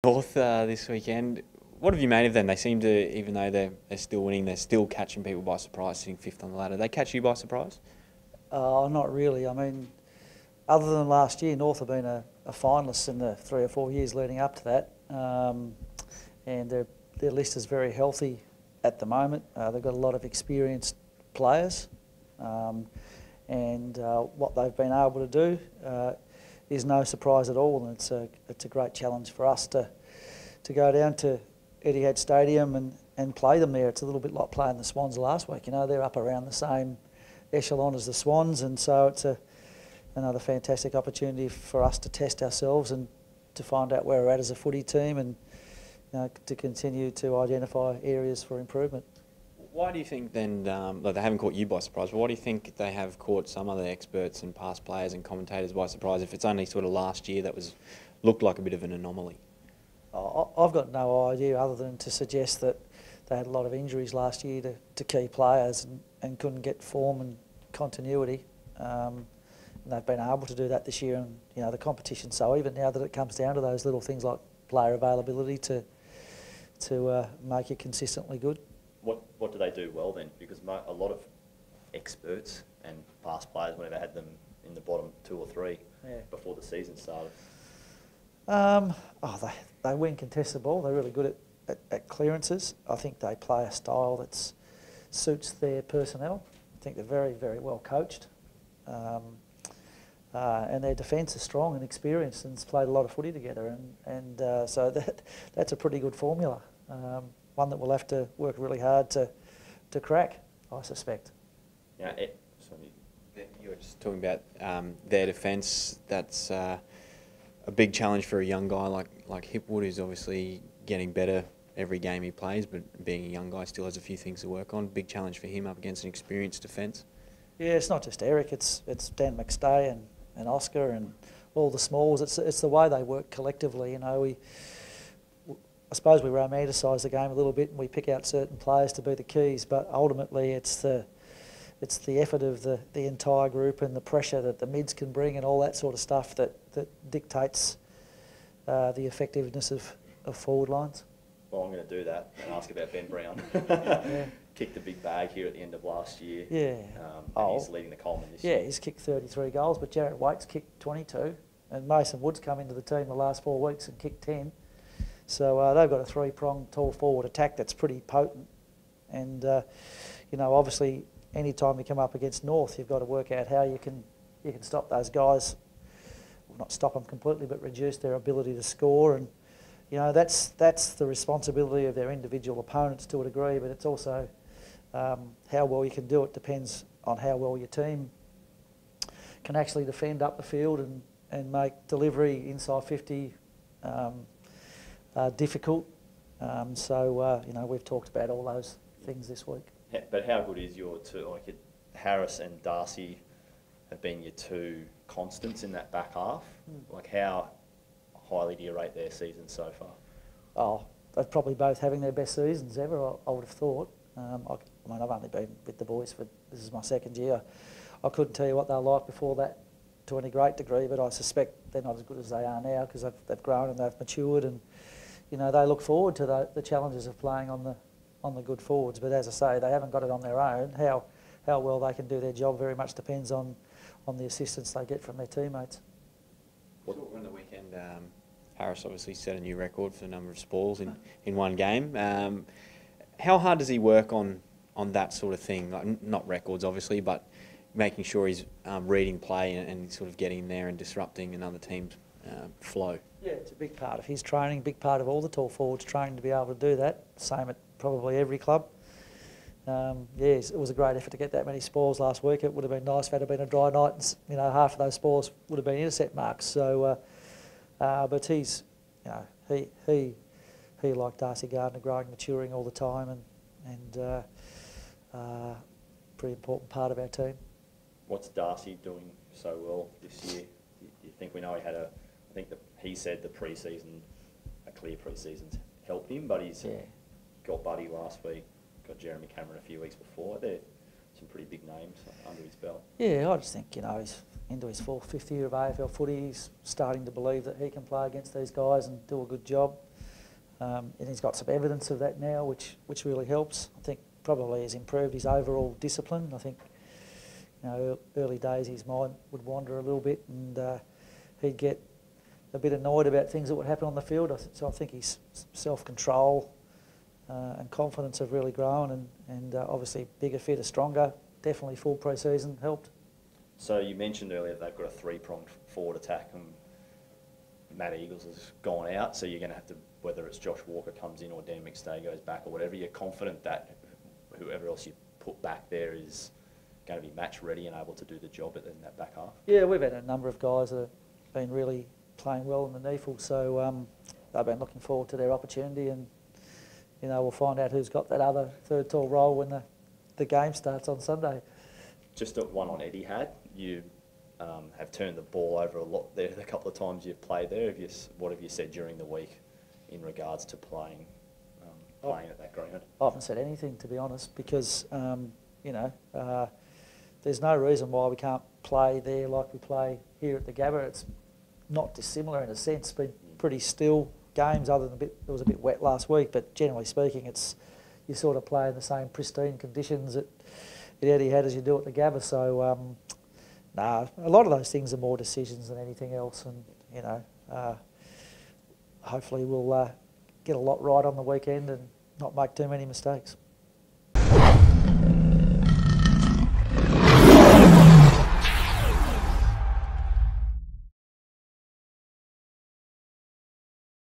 North this weekend. What have you made of them? They seem to, even though they're still winning, they're still catching people by surprise, sitting fifth on the ladder. They catch you by surprise? Not really. I mean, other than last year, North have been a finalist in the 3 or 4 years leading up to that, and their list is very healthy at the moment. They've got a lot of experienced players, and what they've been able to do is no surprise at all, and it's a great challenge for us to go down to Etihad Stadium and play them there. It's a little bit like playing the Swans last week. You know, they're up around the same echelon as the Swans, and so it's another fantastic opportunity for us to test ourselves and to find out where we're at as a footy team, and to continue to identify areas for improvement. Why do you think then, like they haven't caught you by surprise, but why do you think they have caught some other experts and past players and commentators by surprise if it's only sort of last year that looked like a bit of an anomaly? I've got no idea other than to suggest that they had a lot of injuries last year to key players and couldn't get form and continuity. And they've been able to do that this year, and the competition's so even now that it comes down to those little things like player availability to make it consistently good. What do they do well then? Because a lot of experts and past players, whenever had them in the bottom 2 or 3 before the season started. They win contestable. They're really good at clearances. I think they play a style that suits their personnel. I think they're very, very well coached. And their defence is strong and experienced and has played a lot of footy together. So that's a pretty good formula. One that we'll have to work really hard to crack, I suspect. Yeah, you were just talking about their defence. That's a big challenge for a young guy like Hipwood, who's obviously getting better every game he plays, but being a young guy still has a few things to work on. Big challenge for him up against an experienced defence. Yeah, it's not just Eric, it's Dan McStay and Oscar and all the smalls. It's the way they work collectively. I suppose we romanticise the game a little bit and we pick out certain players to be the keys, but ultimately it's the effort of the entire group and the pressure that the mids can bring and all that sort of stuff that dictates the effectiveness of forward lines. Well, I'm going to do that and ask about Ben Brown. Kicked the big bag here at the end of last year. Yeah. And he's leading the Coleman this year. Yeah, he's kicked 33 goals, but Jarrett Waite's kicked 22, and Mason Wood's come into the team the last 4 weeks and kicked 10. So they've got a 3-pronged tall forward attack that's pretty potent. And, obviously any time you come up against North, you've got to work out how you can stop those guys. Well, not stop them completely, but reduce their ability to score. And, that's the responsibility of their individual opponents to a degree, but it's also how well you can do it depends on how well your team can actually defend up the field and make delivery inside 50 difficult. We've talked about all those things this week. But how good is your two? Harris and Darcy have been your 2 constants in that back half. How highly do you rate their season so far? Oh, they're probably both having their best seasons ever, I would have thought. I've only been with the boys this is my 2nd year. I couldn't tell you what they were like before that to any great degree, but I suspect they're not as good as they are now because they've grown and they've matured, and they look forward to the challenges of playing on the good forwards. But as I say, they haven't got it on their own. How well they can do their job very much depends on the assistance they get from their teammates. On the weekend, Harris obviously set a new record for the number of spoils in one game. How hard does he work on that sort of thing? Like, not records, obviously, but making sure he's reading play and sort of getting there and disrupting another team's flow. Yeah, it's a big part of his training, big part of all the tall forwards training to be able to do that. Same at probably every club. It was a great effort to get that many spoils last week. It would have been nice if it had been a dry night and half of those spoils would have been intercept marks. So, but he's, he like Darcy Gardner, growing, maturing all the time, and pretty important part of our team. What's Darcy doing so well this year? Do you think we know he had I think he said the pre-season, a clear pre-season's helped him, but he's got Buddy last week, got Jeremy Cameron a few weeks before. They're some pretty big names under his belt. Yeah, I just think, he's into his 4th, 5th year of AFL footy. He's starting to believe that he can play against these guys and do a good job. And he's got some evidence of that now, which really helps. I think probably has improved his overall discipline. I think, you know, early days his mind would wander a little bit, and he'd get a bit annoyed about things that would happen on the field. So I think his self-control and confidence have really grown, and obviously bigger, fitter, stronger. Definitely full pre-season helped. So you mentioned earlier they've got a three-pronged forward attack, and Matt Eagles has gone out, so you're going to have to, whether it's Josh Walker comes in or Dan McStay goes back or whatever, you're confident that whoever else you put back there is going to be match ready and able to do the job in that back half? Yeah, we've had a number of guys that have been really playing well in the NEFL, so they've been looking forward to their opportunity, and you know, we'll find out who's got that other third tall role when the game starts on Sunday. Just one on Etihad, you have turned the ball over a lot there the couple of times you've played there. What have you said during the week in regards to playing at that ground? I haven't said anything, to be honest, because you know, there's no reason why we can't play there like we play here at the Gabba. It's not dissimilar in a sense, been pretty still games, other than it was a bit wet last week, but generally speaking, you sort of play in the same pristine conditions at Etihad as you do at the Gabba. So a lot of those things are more decisions than anything else, and you know, hopefully we'll get a lot right on the weekend and not make too many mistakes.